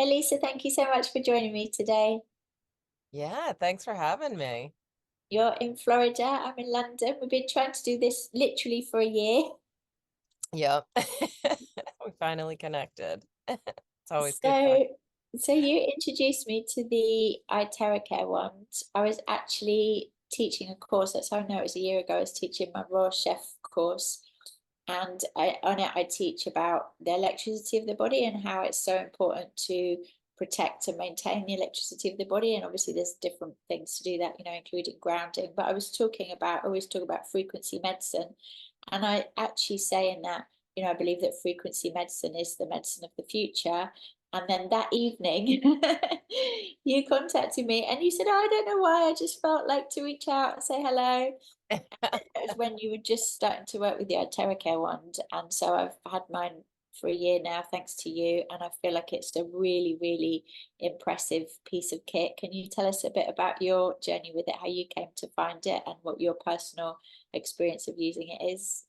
Alissa, thank you so much for joining me today. Yeah, thanks for having me. You're in Florida, I'm in London. We've been trying to do this literally for a year. Yep. We finally connected. It's always good connect. So, so you introduced me to the Iteracare one. I was actually teaching a course, that's how I know it was a year ago. I was teaching my Raw Chef course. And on it, I teach about the electricity of the body and how it's so important to protect and maintain the electricity of the body. And obviously, there's different things to do that, including grounding. But I always talk about frequency medicine. And I actually say in that, I believe that frequency medicine is the medicine of the future. And then that evening, you contacted me and you said, oh, I don't know why, I just felt like to reach out and say hello. It was when you were just starting to work with the Iteracare wand, and so I've had mine for a year now, thanks to you, and I feel like it's a really, really impressive piece of kit. Can you tell us a bit about your journey with it, how you came to find it, and what your personal experience of using it is?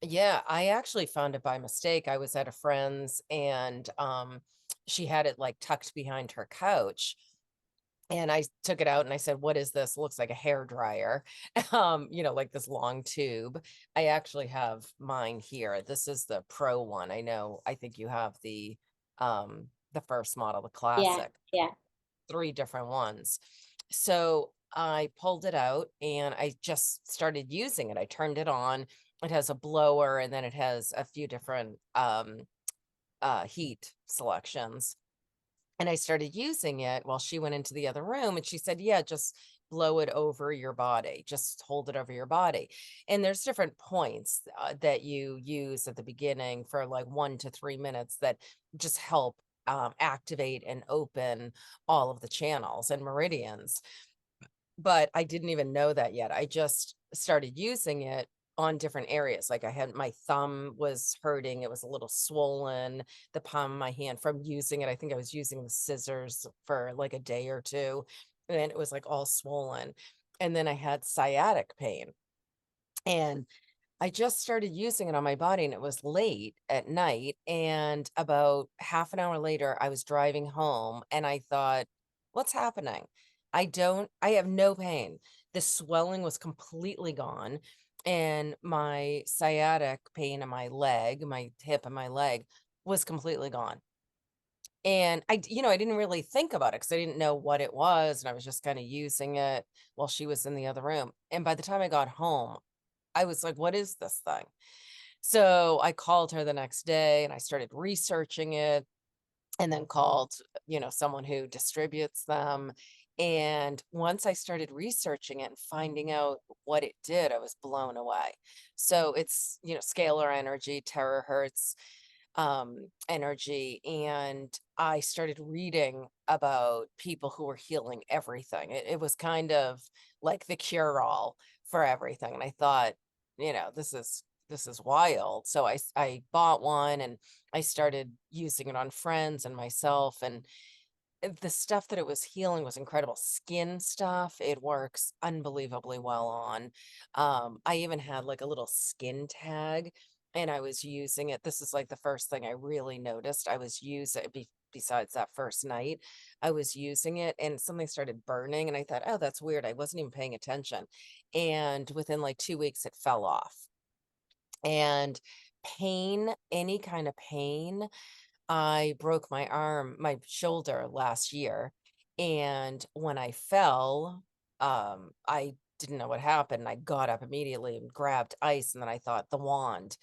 Yeah, I actually found it by mistake. I was at a friend's and she had it like tucked behind her couch. And I took it out and I said, "What is this? Looks like a hair dryer." Like this long tube. I actually have mine here. This is the Pro one. I think you have the first model, the Yeah, classic. yeah. Three different ones. So I pulled it out and I just started using it. I turned it on. It has a blower and then it has a few different heat selections. And I started using it while she went into the other room and she said, "Yeah, just blow it over your body. Just hold it over your body." And there's different points that you use at the beginning for like 1 to 3 minutes that just help activate and open all of the channels and meridians. But I didn't even know that yet. I just started using it on different areas. Like I had my thumb was hurting, it was a little swollen, the palm of my hand from using it. I think I was using the scissors for like a day or two, and it was like all swollen. And then I had sciatic pain. And I just started using it on my body and it was late at night. And about half an hour later, I was driving home and I thought, what's happening? I have no pain. The swelling was completely gone. And my sciatic pain in my leg, my hip and my leg was completely gone. And I didn't really think about it because I didn't know what it was. And I was just kind of using it while she was in the other room. And by the time I got home, I was like, what is this thing? So I called her the next day and I started researching it and then called, someone who distributes them. And once I started researching it and finding out what it did, I was blown away. So it's, scalar energy, terahertz energy. And I started reading about people who were healing everything. It was kind of like the cure all for everything. And I thought, this is wild. So I bought one and I started using it on friends and myself. And the stuff that it was healing was incredible. Skin stuff, it works unbelievably well on. I even had like a little skin tag and I was using it. This is like the first thing I really noticed. I was using besides that first night, I was using it and something started burning and I thought, "Oh, that's weird." I wasn't even paying attention. And within like 2 weeks, it fell off. And pain, any kind of pain, I broke my shoulder last year, and when I fell, I didn't know what happened. I got up immediately and grabbed ice, and then I thought the wand.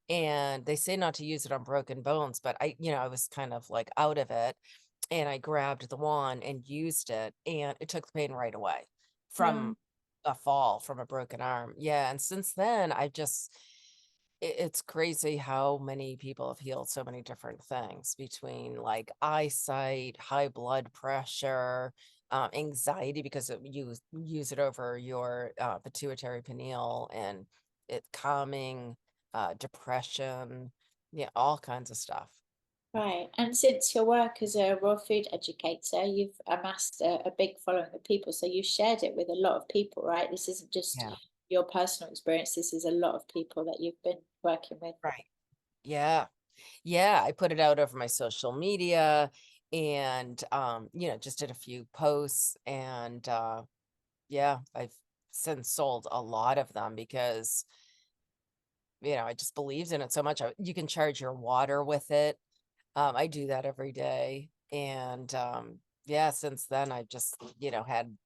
And they say not to use it on broken bones, but I was kind of like out of it, and I grabbed the wand and used it, and it took the pain right away from Wow. a fall from a broken arm. Yeah, and since then, it's crazy how many people have healed so many different things between like eyesight, high blood pressure, anxiety because you use it over your pituitary pineal and it calming, depression, yeah, all kinds of stuff. Right. And since your work as a raw food educator, you've amassed a big following of people. So you shared it with a lot of people, right? This isn't just Yeah. your personal experience. This is a lot of people that you've been working with. Right. Yeah. Yeah, I put it out over my social media and just did a few posts, and yeah, I've since sold a lot of them because I just believed in it so much. You can charge your water with it. I do that every day. And yeah, since then I've just, had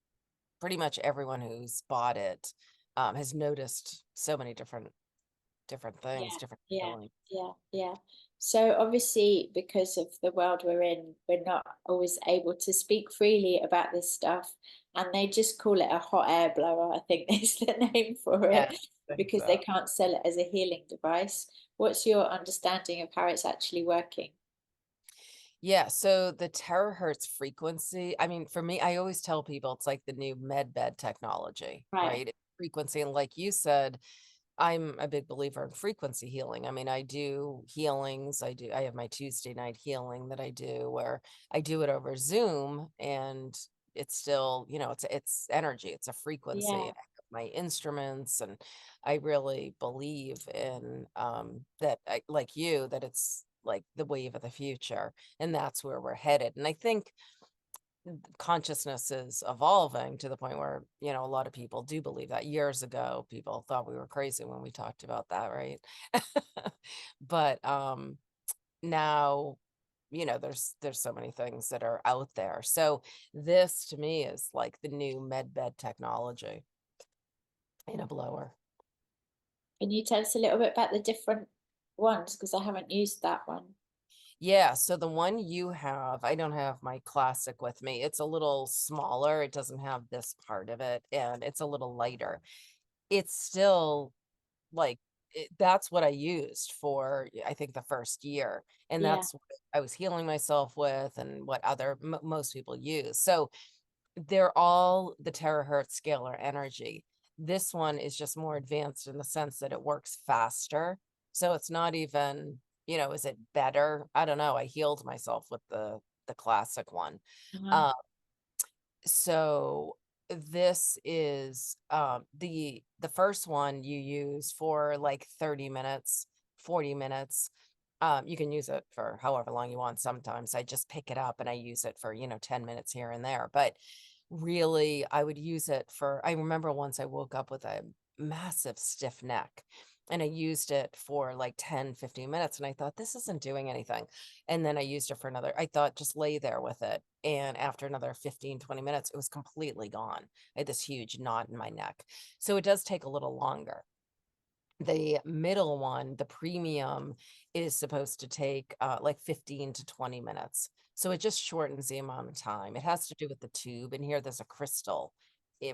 pretty much everyone who's bought it has noticed so many different things, Yeah, different yeah, feelings. yeah, yeah. So obviously, because of the world we're in, we're not always able to speak freely about this stuff, and they just call it a hot air blower, I think is the name for Yeah, it, I think because so. they can't sell it as a healing device. What's your understanding of how it's actually working? Yeah, so the terahertz frequency, I mean, for me, I always tell people it's like the new med bed technology, Right. right? Frequency. And like you said, I'm a big believer in frequency healing. I mean, I do healings. I have my Tuesday night healing that I do where I do it over Zoom, and it's still, it's energy, it's a frequency. Yeah. And I have my instruments, and I really believe in that like you, that it's like the wave of the future, and that's where we're headed. And I think consciousness is evolving to the point where, a lot of people do believe that. Years ago, people thought we were crazy when we talked about that, right? But now, there's so many things that are out there. So this to me is like the new med bed technology in a blower. Can you tell us a little bit about the different ones? Because I haven't used that one. Yeah, so the one you have, I don't have my classic with me. It's a little smaller. It doesn't have this part of it, and it's a little lighter. It's still like that's what I used for I think the first year, and Yeah. that's what I was healing myself with, and what most people use. So they're all the terahertz scalar energy. This one is just more advanced in the sense that it works faster. So it's not even, is it better? I don't know. I healed myself with the classic one. Uh-huh. Um, so this is the first one you use for like 30 minutes, 40 minutes. You can use it for however long you want. Sometimes I just pick it up and I use it for, 10 minutes here and there. But really, I would use it for, I remember once I woke up with a massive stiff neck, and I used it for like 10, 15 minutes, and I thought, this isn't doing anything. And then I used it for another, I thought, just lay there with it. And after another 15, 20 minutes, it was completely gone. I had this huge knot in my neck. So it does take a little longer. The middle one, the premium, is supposed to take like 15 to 20 minutes. So it just shortens the amount of time. It has to do with the tube. And here there's a crystal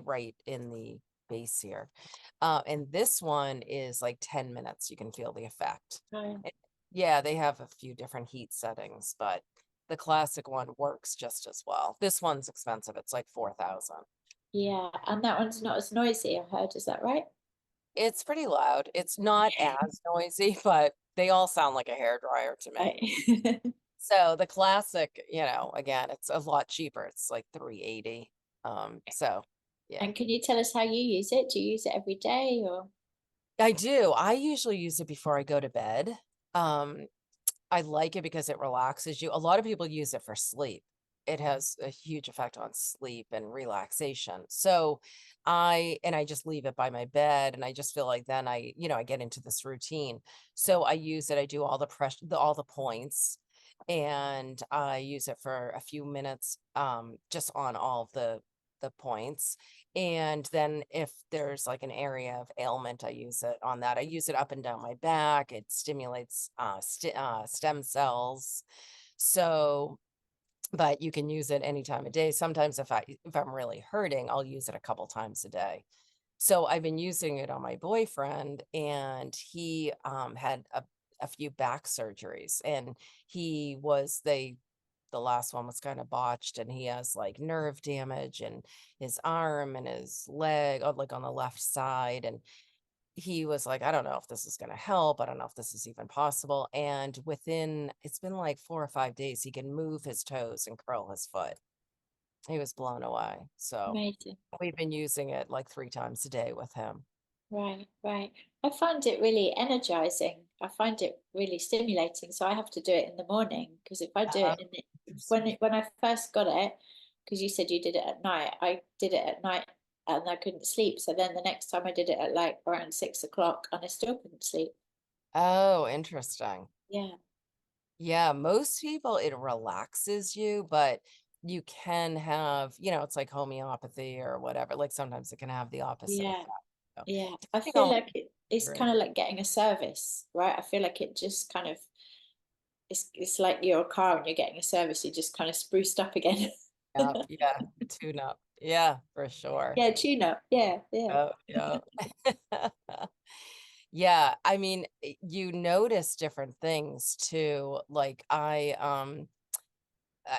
right in the base here. And this one is like 10 minutes. You can feel the effect. Oh, It- yeah, they have a few different heat settings, but the classic one works just as well. This one's expensive. It's like 4,000. yeah. And that one's not as noisy, I heard. Is that right? It's pretty loud. It's not as noisy, but they all sound like a hairdryer to me. Right. So the classic, again, it's a lot cheaper. It's like 380. So yeah. And can you tell us how you use it? Do you use it every day or? I do. I usually use it before I go to bed. Um, I like it because it relaxes you. A lot of people use it for sleep. It has a huge effect on sleep and relaxation. So I just leave it by my bed, and I just feel like then I get into this routine. So I use it. I do all the pressure, all the points, and I use it for a few minutes, just on all of the points. And then if there's like an area of ailment, I use it on that. I use it up and down my back. It stimulates stem cells. So, but you can use it any time of day. Sometimes if I'm really hurting, I'll use it a couple times a day. So I've been using it on my boyfriend, and he had a few back surgeries, and the last one was kind of botched, and he has like nerve damage in his arm and his leg, like on the left side. And he was like, I don't know if this is going to help. I don't know if this is even possible. And it's been like 4 or 5 days, he can move his toes and curl his foot. He was blown away. So Amazing. we've been using it like 3 times a day with him. Right, right. I find it really energizing. I find it really stimulating. So I have to do it in the morning because if I do Oh, it in the, interesting. when I first got it, because you said you did it at night, I did it at night and I couldn't sleep. So then the next time I did it at like around 6 o'clock and I still couldn't sleep. Oh, interesting. Yeah, Yeah, most people it relaxes you, but you can have, it's like homeopathy or whatever. Like sometimes it can have the opposite yeah, effect. So, yeah. I depending feel on what like it's you're in. kind of like getting a service, right? I feel like it just kind of it's like your car and you're getting a service, you just kind of spruced up again. Yep, yeah, tune up. Yeah, for sure. Yeah, tune up. Yeah, yeah. Oh, yeah. Yeah, I mean, you notice different things too. Like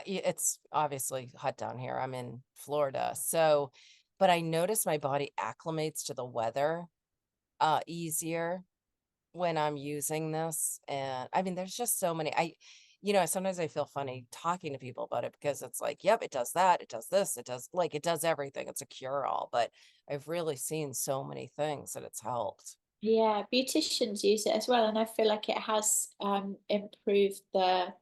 it's obviously hot down here. I'm in Florida. So, but I notice my body acclimates to the weather easier when I'm using this. And I mean, there's just so many. Sometimes I feel funny talking to people about it because it's like, yep, it does that, it does this, it does everything. It's a cure-all, but I've really seen so many things that it's helped. Yeah, beauticians use it as well, and I feel like it has improved the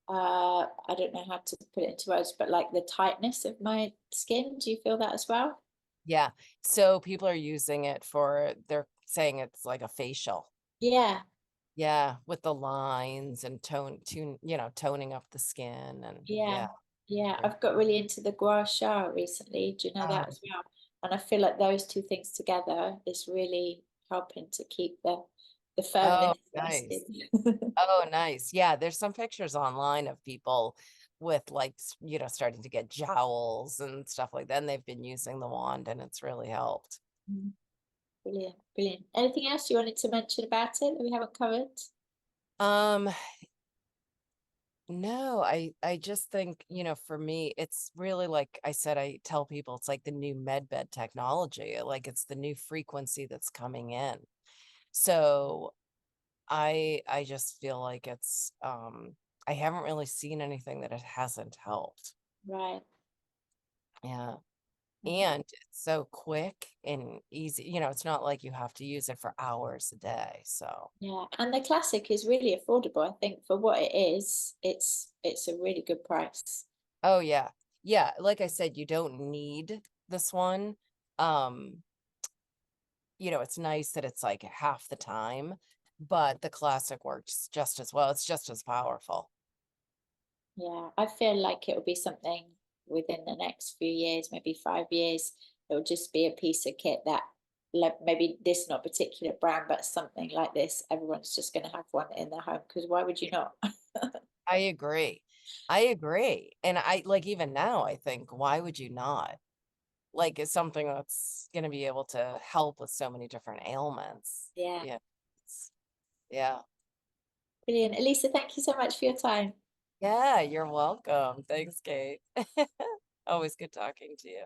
I don't know how to put it into words, but like the tightness of my skin. Do you feel that as well? Yeah. So people are using it they're saying it's like a facial. Yeah, Yeah, with the lines and toning up the skin and yeah, yeah. yeah. Very- I've got really into the gua sha recently. Do you know that Oh, as well? And I feel like those two things together is really helping to keep the oh, firmness of my nice. skin. Oh, nice. Yeah, there's some pictures online of people with starting to get jowls and stuff like that. And they've been using the wand and it's really helped. Mm, brilliant, brilliant. Anything else you wanted to mention about it that we haven't covered? Um, no, I just think, for me, it's really like I said, I tell people it's like the new med bed technology. Like it's the new frequency that's coming in. So I just feel like I haven't really seen anything that it hasn't helped. Right. Yeah. Mm. And it's so quick and easy. It's not like you have to use it for hours a day. So, Yeah, and the classic is really affordable. I think for what it is, it's a really good price. oh yeah. Yeah, like I said, you don't need this one. Um, it's nice that it's like half the time, but the classic works just as well. It's just as powerful. Yeah, I feel like it'll be something within the next few years, maybe 5 years. It'll just be a piece of kit that, like maybe this not particular brand, but something like this, everyone's just going to have one in their home because why would you not? I agree. I agree. And I like even now, I think, why would you not? Like it's something that's going to be able to help with so many different ailments. Yeah, Yeah. Yeah. brilliant. Elisa, thank you so much for your time. Yeah, you're welcome. Thanks, Kate. Always good talking to you.